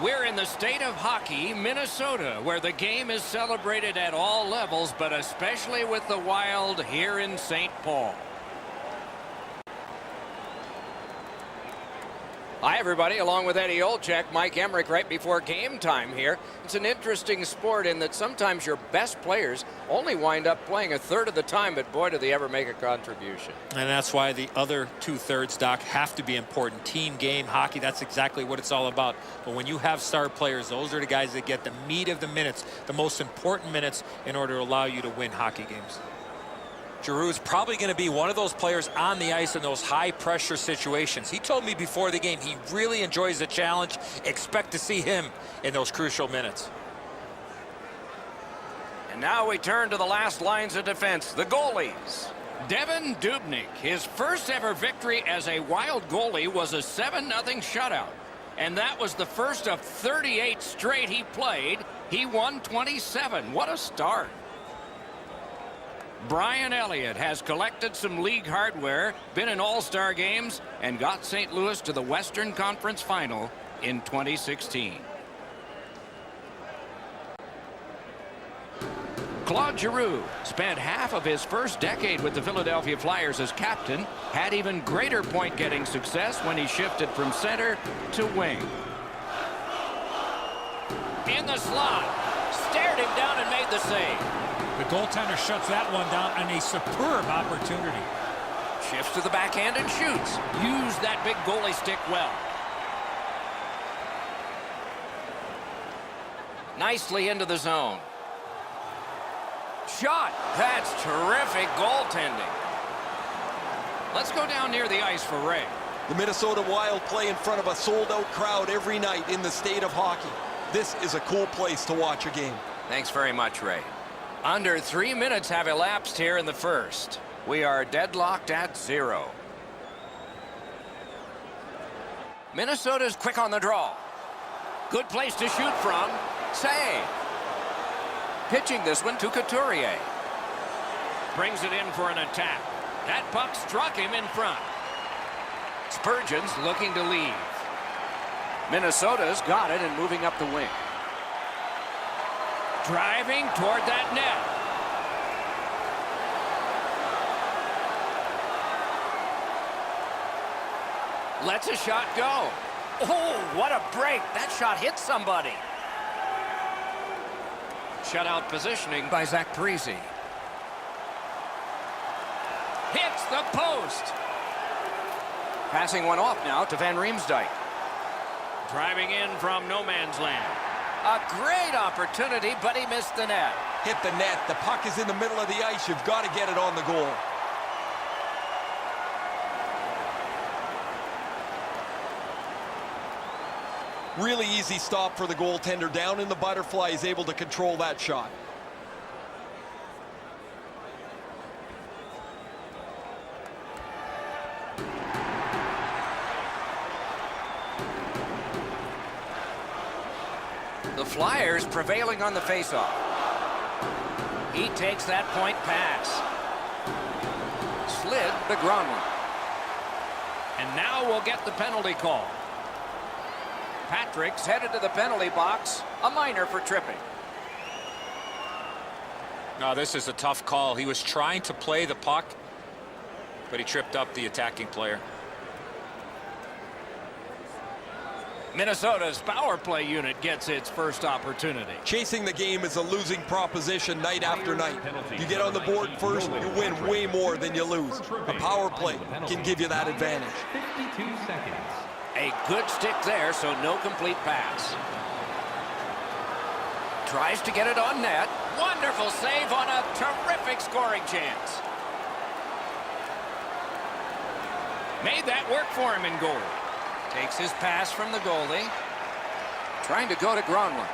We're in the state of hockey, Minnesota, where the game is celebrated at all levels, but especially with the Wild here in St. Paul. Hi, everybody. Along with Eddie Olczyk, Mike Emmerich right before game time here. It's an interesting sport in that sometimes your best players only wind up playing a third of the time, but boy, do they ever make a contribution. And that's why the other two-thirds, Doc, have to be important. Team game, hockey, that's exactly what it's all about. But when you have star players, those are the guys that get the meat of the minutes, the most important minutes in order to allow you to win hockey games. Giroux's probably going to be one of those players on the ice in those high-pressure situations. He told me before the game he really enjoys the challenge. Expect to see him in those crucial minutes. And now we turn to the last lines of defense, the goalies. Devin Dubnyk, his first ever victory as a Wild goalie was a 7-0 shutout. And that was the first of 38 straight he played. He won 27. What a start. Brian Elliott has collected some league hardware, been in all-star games, and got St. Louis to the Western Conference Final in 2016. Claude Giroux spent half of his first decade with the Philadelphia Flyers as captain, had even greater point-getting success when he shifted from center to wing. In the slot, stared him down and made the save. The goaltender shuts that one down on a superb opportunity. Shifts to the backhand and shoots. Use that big goalie stick well. Nicely into the zone. Shot. That's terrific goaltending. Let's go down near the ice for Ray. The Minnesota Wild play in front of a sold-out crowd every night in the state of hockey. This is a cool place to watch a game. Thanks very much, Ray. Under 3 minutes have elapsed here in the first. We are deadlocked at 0. Minnesota's quick on the draw. Good place to shoot from. Save. Pitching this one to Couturier. Brings it in for an attack. That puck struck him in front. Spurgeon's looking to leave. Minnesota's got it and moving up the wing. Driving toward that net. Lets a shot go. Oh, what a break. That shot hit somebody. Shutout positioning by Zach Parise. Hits the post. Passing one off now to Van Riemsdyk. Driving in from no man's land. A great opportunity, but he missed the net. Hit the net. The puck is in the middle of the ice. You've got to get it on the goal. Really easy stop for the goaltender. Down in the butterfly, he's able to control that shot. The Flyers prevailing on the faceoff. He takes that point pass. Slid to Gronlund. And now we'll get the penalty call. Patrick's headed to the penalty box. A minor for tripping. No, this is a tough call. He was trying to play the puck, but he tripped up the attacking player. Minnesota's power play unit gets its first opportunity. Chasing the game is a losing proposition night after night. You get on the board first, you win way more than you lose. A power play can give you that advantage. 52 seconds. A good stick there, so no complete pass. Tries to get it on net. Wonderful save on a terrific scoring chance. Made that work for him in goal. Takes his pass from the goalie. Trying to go to Gronlund.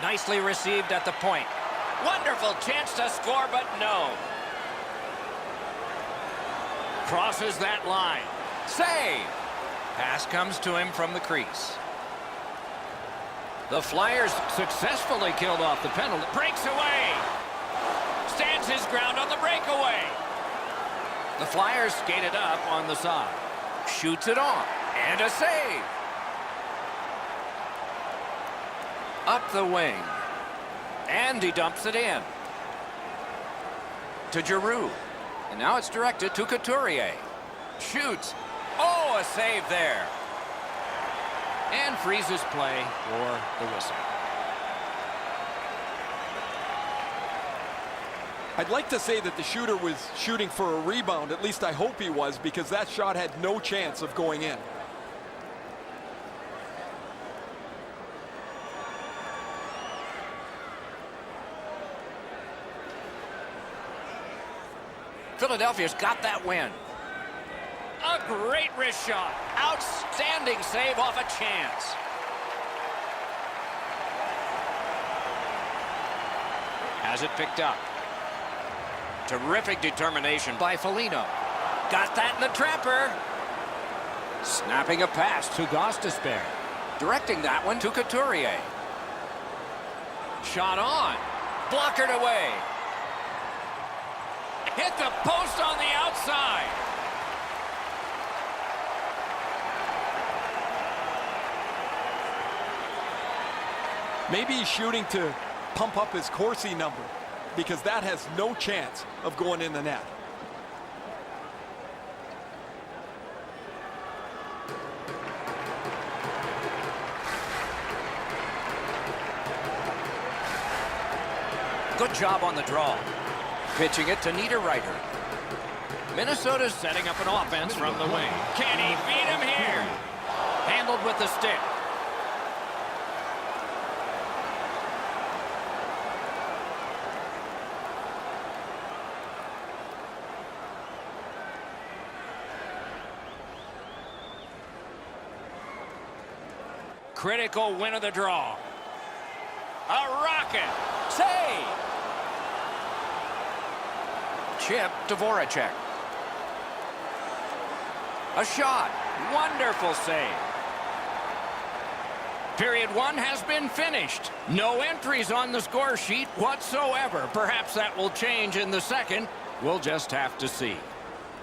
Nicely received at the point. Wonderful chance to score, but no. Crosses that line. Save. Pass comes to him from the crease. The Flyers successfully killed off the penalty. Breaks away. Stands his ground on the breakaway. The Flyers skated up on the side. Shoots it on. And a save. Up the wing. And he dumps it in. To Giroux. And now it's directed to Couturier. Shoots. Oh, a save there. And freezes play for the whistle. I'd like to say that the shooter was shooting for a rebound. At least I hope he was, because that shot had no chance of going in. Philadelphia's got that win. A great wrist shot. Outstanding save off a chance. Has it picked up. Terrific determination by Foligno. Got that in the trapper. Snapping a pass to Gostisbehere. Directing that one to Couturier. Shot on. Blockered away. Hit the post on the outside. Maybe he's shooting to pump up his Corsi number, because that has no chance of going in the net. Good job on the draw. Pitching it to Niederreiter. Minnesota's setting up an offense from the wing. Can he beat him here? Handled with the stick. Critical win of the draw. A rocket. Save. Chip to Voracek. A shot. Wonderful save. Period 1 has been finished. No entries on the score sheet whatsoever. Perhaps that will change in the second. We'll just have to see.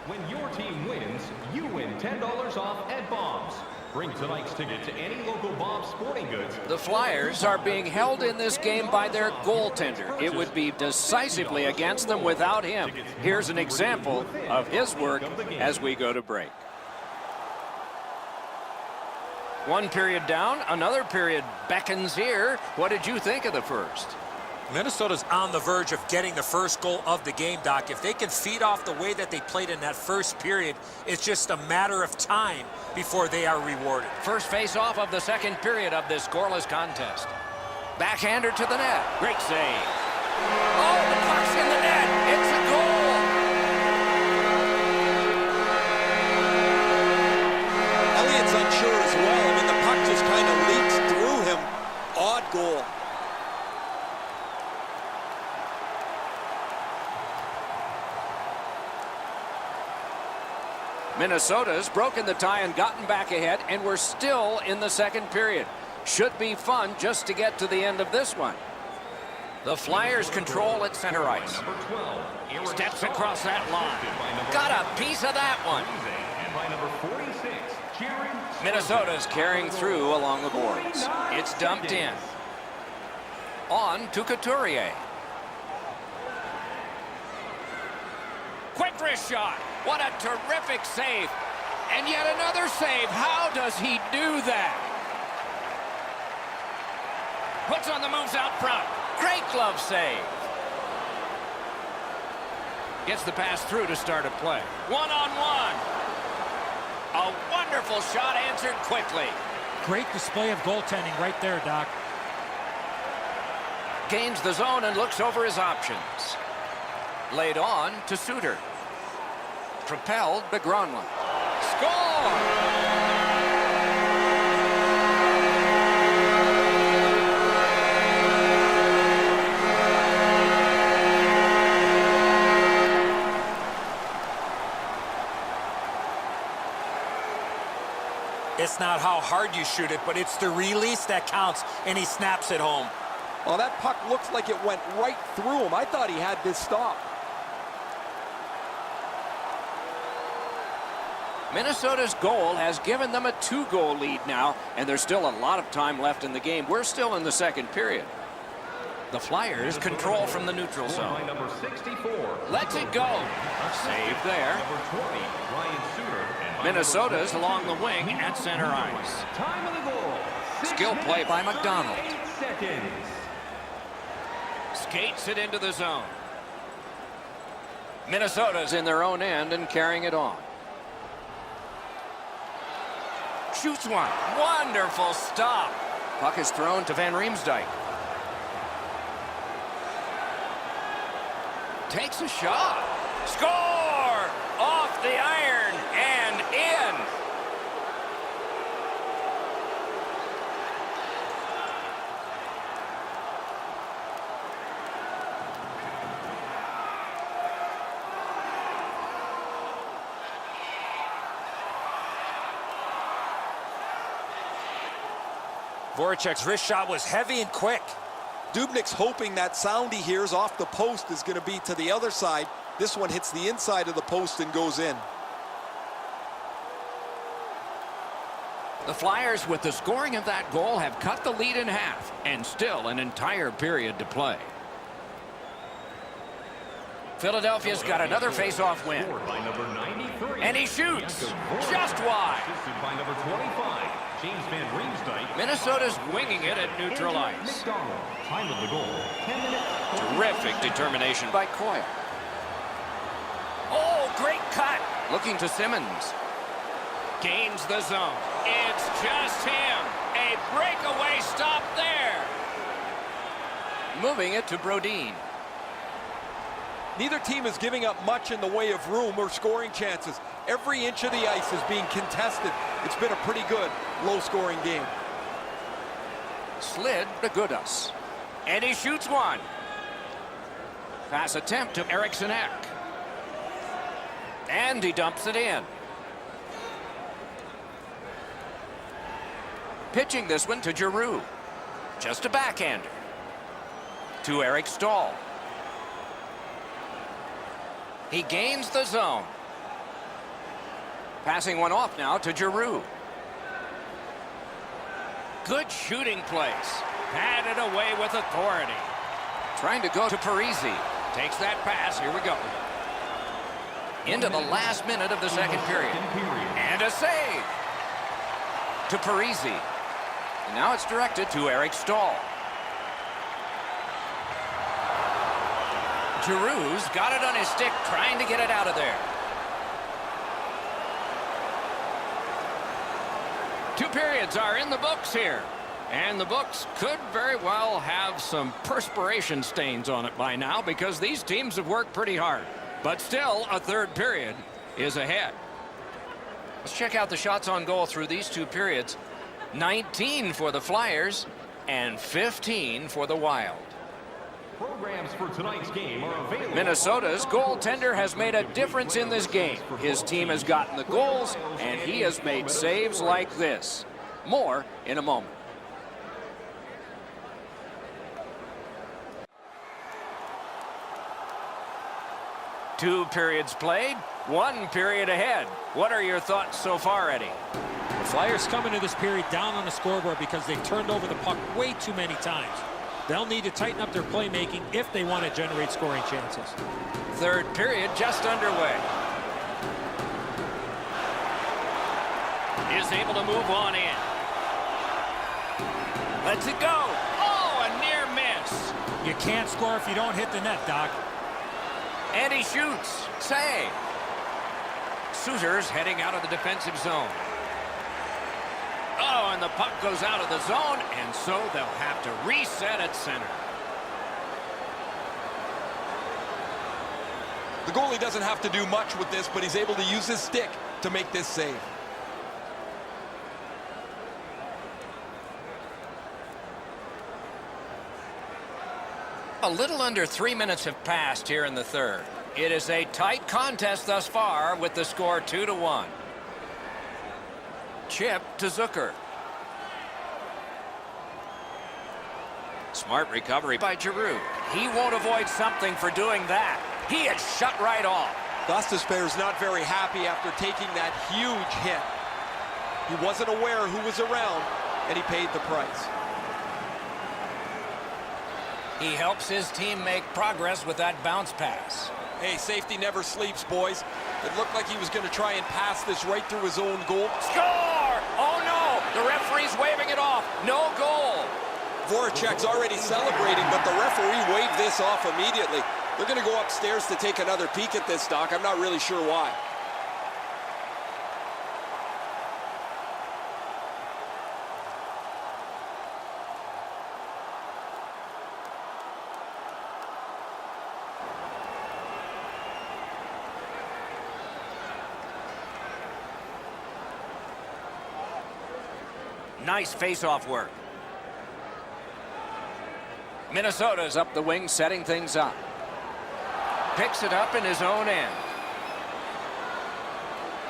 When your team wins, you win $10 off at Bob's. Bring tonight's ticket to any local Bob's Sporting Goods. The Flyers are being held in this game by their goaltender. It would be decisively against them without him. Here's an example of his work as we go to break. One period down, another period beckons here. What did you think of the first? Minnesota's on the verge of getting the first goal of the game, Doc. If they can feed off the way that they played in that first period, it's just a matter of time before they are rewarded. First face-off of the second period of this scoreless contest. Backhander to the net. Great save. Oh, the puck's in the net. It's a goal. Elliott's unsure as well. I mean, the puck just kind of leaks through him. Odd goal. Minnesota's broken the tie and gotten back ahead, and we're still in the second period. Should be fun just to get to the end of this one. The Flyers control at center ice. Steps across that line. Got a piece of that one. Minnesota's carrying through along the boards. It's dumped in. On to Couturier. Quick wrist shot. What a terrific save. And yet another save. How does he do that? Puts on the moves out front. Great glove save. Gets the pass through to start a play. One-on-one. A wonderful shot answered quickly. Great display of goaltending right there, Doc. Gains the zone and looks over his options. Laid on to Suter. Propelled to Gronlund. Score! It's not how hard you shoot it, but it's the release that counts, and he snaps it home. Well, that puck looks like it went right through him. I thought he had this stop. Minnesota's goal has given them a 2-goal lead now, and there's still a lot of time left in the game. We're still in the second period. The Flyers control from the neutral zone. Number 64. Lets it go. Save there. Number 20, Ryan Suter. And Minnesota's along the wing at center ice. time of the goal. Skill play by McDonald. 8 seconds. Skates it into the zone. Minnesota's in their own end and carrying it on. Shoots one. Wonderful stop. Puck is thrown to Van Riemsdyk. Takes a shot. Score! Off the iron and in. Voracek's wrist shot was heavy and quick. Dubnyk's hoping that sound he hears off the post is going to be to the other side. This one hits the inside of the post and goes in. The Flyers, with the scoring of that goal, have cut the lead in half, and still an entire period to play. Philadelphia's got another face-off win. Scored by number 93. And he shoots just wide. Assisted by number 25, James Van Riemsdyk. Minnesota's winging it at neutral ice. McDonald. Time of the goal, 10 minutes. Terrific determination by Coyle. Oh, great cut. Looking to Simmons. Gains the zone. It's just him. A breakaway stop there. Moving it to Brodin. Neither team is giving up much in the way of room or scoring chances. Every inch of the ice is being contested. It's been a pretty good, low-scoring game. Slid to Gudas. And he shoots one. Pass attempt to Eriksson Ek. And he dumps it in. Pitching this one to Giroux. Just a backhander. To Eric Stahl. He gains the zone. Passing one off now to Giroux. Good shooting place. Batted away with authority. Trying to go to Parisi. Takes that pass. Here we go. Into the last minute of the second period. And a save. To Parisi. And now it's directed to Eric Stahl. Giroux's got it on his stick, trying to get it out of there. 2 periods are in the books here. And the books could very well have some perspiration stains on it by now, because these teams have worked pretty hard. But still, a third period is ahead. Let's check out the shots on goal through these 2 periods. 19 for the Flyers and 15 for the Wild. Programs for tonight's game are available. Minnesota's goaltender has made a difference in this game. His team has gotten the goals, and he has made saves like this. More in a moment. Two periods played, 1 period ahead. What are your thoughts so far, Eddie? The Flyers come into this period down on the scoreboard because they've turned over the puck way too many times. They'll need to tighten up their playmaking if they want to generate scoring chances. Third period just underway. Is able to move on in. Lets it go. Oh, a near miss. You can't score if you don't hit the net, Doc. And he shoots. Save. Suter's heading out of the defensive zone. Oh, and the puck goes out of the zone, and so they'll have to reset at center. The goalie doesn't have to do much with this, but he's able to use his stick to make this save. A little under 3 minutes have passed here in the third. It is a tight contest thus far with the score 2-1. Chip to Zucker. Smart recovery by Giroux. He won't avoid something for doing that. He is shut right off. Gostisbehere's not very happy after taking that huge hit. He wasn't aware who was around, and he paid the price. He helps his team make progress with that bounce pass. Hey, safety never sleeps, boys. It looked like he was going to try and pass this right through his own goal. Score! Oh no! The referee's waving it off. No goal. Voracek's already celebrating, but the referee waved this off immediately. They're going to go upstairs to take another peek at this, Doc. I'm not really sure why. Nice face-off work. Minnesota's up the wing, setting things up. Picks it up in his own end.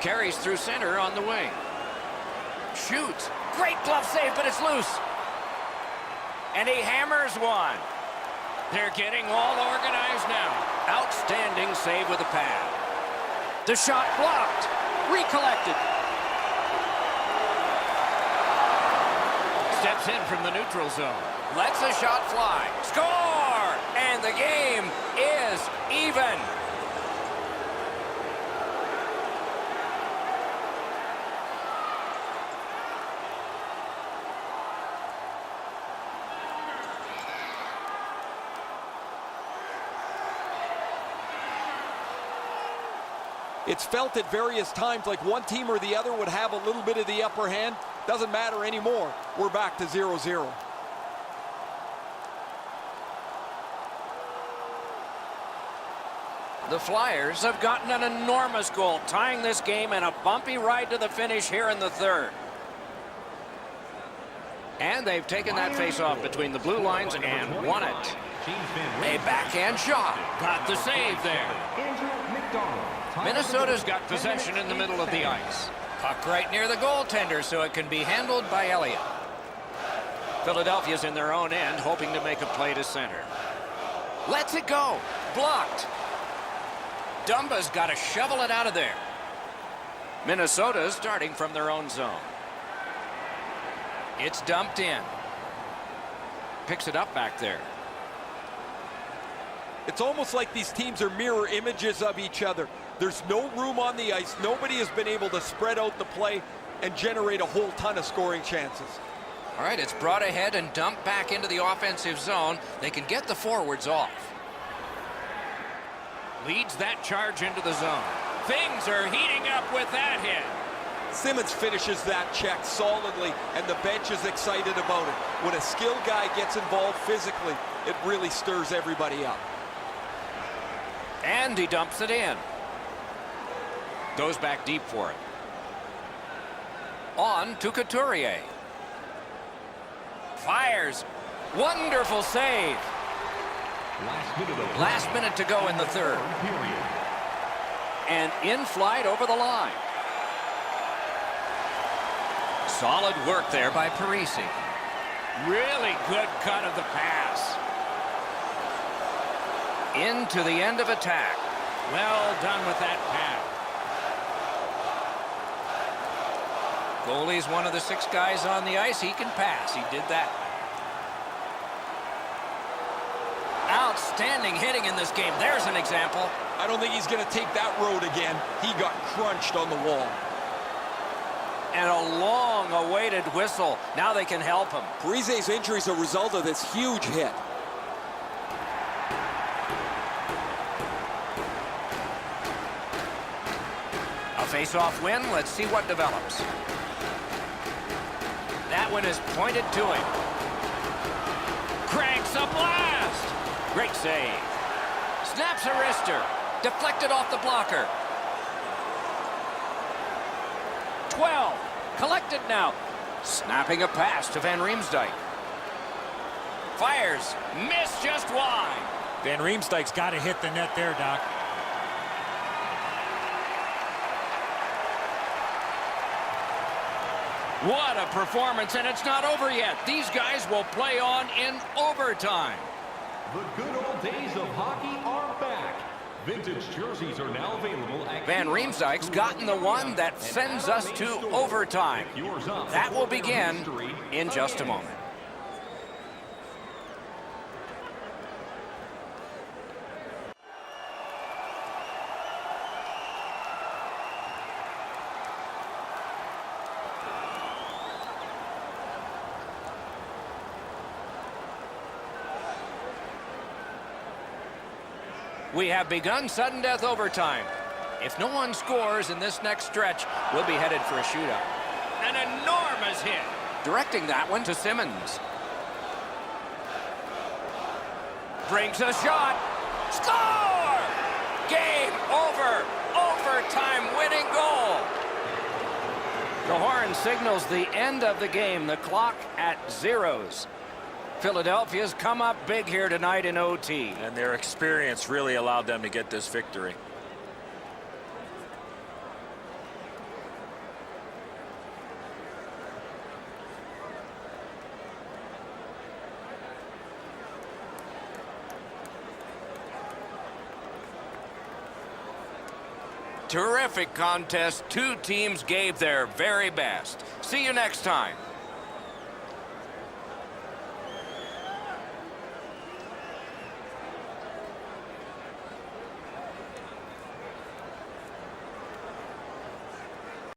Carries through center on the wing. Shoots. Great glove save, but it's loose. And he hammers one. They're getting all organized now. Outstanding save with a pad. The shot blocked. Recollected. Steps in from the neutral zone. Lets a shot fly. Score! And the game is even. It's felt at various times like one team or the other would have a little bit of the upper hand. Doesn't matter anymore. We're back to 0-0. The Flyers have gotten an enormous goal, tying this game in a bumpy ride to the finish here in the third. And they've taken that face-off between the blue lines and won it. A backhand shot. Got the save there. Minnesota's got possession in the middle of the ice. Puck right near the goaltender, so it can be handled by Elliott. Philadelphia's in their own end, hoping to make a play to center. Lets it go. Blocked. Dumba's got to shovel it out of there. Minnesota's starting from their own zone. It's dumped in. Picks it up back there. It's almost like these teams are mirror images of each other. There's no room on the ice. Nobody has been able to spread out the play and generate a whole ton of scoring chances. All right, it's brought ahead and dumped back into the offensive zone. They can get the forwards off. Leads that charge into the zone. Things are heating up with that hit. Simmons finishes that check solidly, and the bench is excited about it. When a skilled guy gets involved physically, it really stirs everybody up. And he dumps it in. Goes back deep for it. On to Couturier. Fires. Wonderful save. Last minute to go in the third. And in flight over the line. Solid work there by Parisi. Really good cut of the pass. Into the end of attack. Well done with that pass. Goalie's one of the 6 guys on the ice. He can pass. He did that. Outstanding hitting in this game. There's an example. I don't think he's going to take that road again. He got crunched on the wall. And a long-awaited whistle. Now they can help him. Parise's injury is a result of this huge hit. A face-off win. Let's see what develops. That one is pointed to him. Cranks a blast. Great save. Snaps a wrister. Deflected off the blocker. 12. Collected now. Snapping a pass to Van Riemsdyk. Fires. Missed just wide. Van Riemsdyk's got to hit the net there, Doc. What a performance, and it's not over yet. These guys will play on in overtime. The good old days of hockey are back. Vintage jerseys are now available at Van Riemsdyk's gotten the one that sends us to overtime. That will begin in just a moment. We have begun sudden death overtime. If no one scores in this next stretch, we'll be headed for a shootout. An enormous hit. Directing that one to Simmons. Brings a shot. Score! Game over. Overtime winning goal. The horn signals the end of the game. The clock at zeros. Philadelphia's come up big here tonight in OT. And their experience really allowed them to get this victory. Terrific contest. Two teams gave their very best. See you next time.